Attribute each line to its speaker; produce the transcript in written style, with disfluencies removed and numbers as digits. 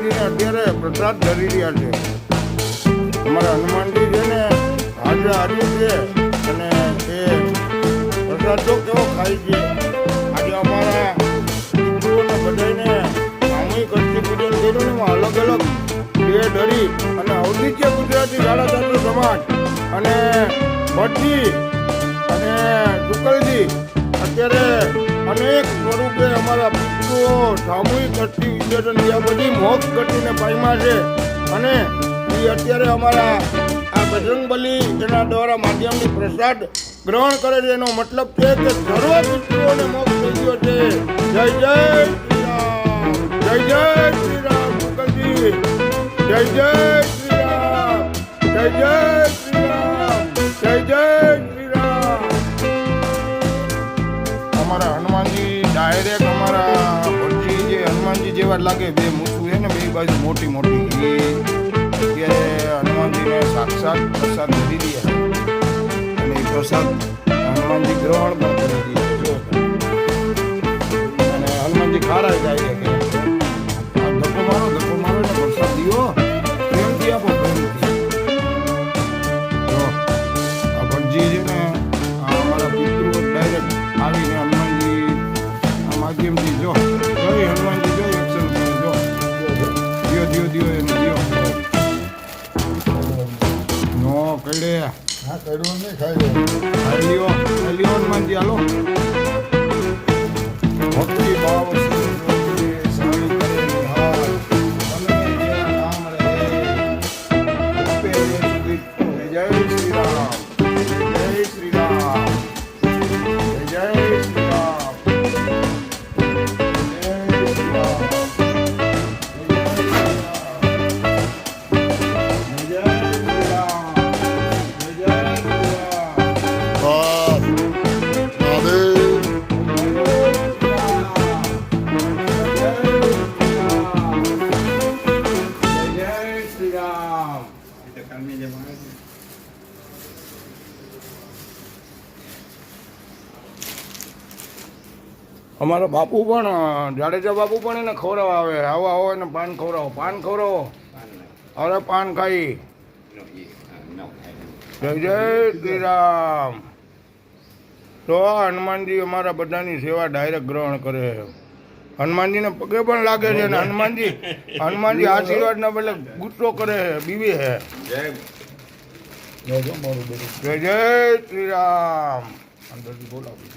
Speaker 1: હનુમાનજીને અત્યારે પ્રસાદ ધરી રહ્યા છે. અમારા હનુમાનજી છે ને હાજર છે અને એ પ્રસાદ તો કેવો ખાય છે. આજે અમારા હિન્દુઓને બધાને સામૂહિક અસ્થિ પૂજન કર્યું ને એમાં અલગ અલગ બે ધરી અને ઔદિત્ય ગુજરાતી શાળા સમાજ અને ભટ્ટજી અને શુકલજી અત્યારે અનેક સ્વરૂપે અમારા પિતૃઓ સામૂહિક અસ્થિ વિસર્જન ત્યાં બધી મોક્ષ ગતિને પામ્યા છે અને એ અત્યારે અમારા આ બજરંગબલી એના દ્વારા માધ્યમથી પ્રસાદ ગ્રહણ કરે છે. એનો મતલબ છે કે સર્વ પિતૃઓને મોક્ષ થઈ ગયો છે. જય જય શ્રી રામ, જય જય શ્રી રામ શુકલજી, જય જય શ્રી રામ, જય જય શ્રી રામ, જય જય શ્રી રામ. અમારા હનુમાનજી ડાયરેક્ટ અમારા ભટ્ટજી જે હનુમાનજી જેવા લાગે બે મૂછું છે ને બે બાજુ મોટી મોટી એ અત્યારે હનુમાનજીને સાક્ષાત પ્રસાદ ધરી રહ્યા અને એ પ્રસાદ હનુમાનજી ગ્રહણ પણ કરી રહ્યા અને હનુમાનજી ખારાય જાય છે કે ધક્કો મારો ને પ્રસાદ દીવો પ્રેમથી આપો પ્રેમથી. જો આ ભટ્ટજી છે ને અમારા પિતૃ ડાયરેક્ટ આવીને હનુમાનજી આ માધ્યમથી જો હનુમાનજી જો એક્શન જો દિયો એને દિયો નો કડે હા કડવું નહીં ખાઈ લ્યો હનુમાનજી હાલો ભક્તિ ભાવ જય શ્રી રામ, જય શ્રી રામ, જય શ્રી રામ, જય શ્રી રામ. અમારા બાપુ પણ જાડેજા બાપુ પણ એને ખવડાવવા આવે. આવા હોય ને પાન ખવડાવો, પાન ખવડાવો. અરે પાન ખાઈ. જય જય શ્રી રામ. તો હનુમાનજી અમારા બધાની સેવા ડાયરેક્ટ ગ્રહણ કરે. હનુમાનજીને પગે પણ લાગે છે ને હનુમાનજી આશીર્વાદના બદલે ગુસ્સો કરે છે, બીવે છે. જય જય શ્રી રામ. અંદરથી બોલાવું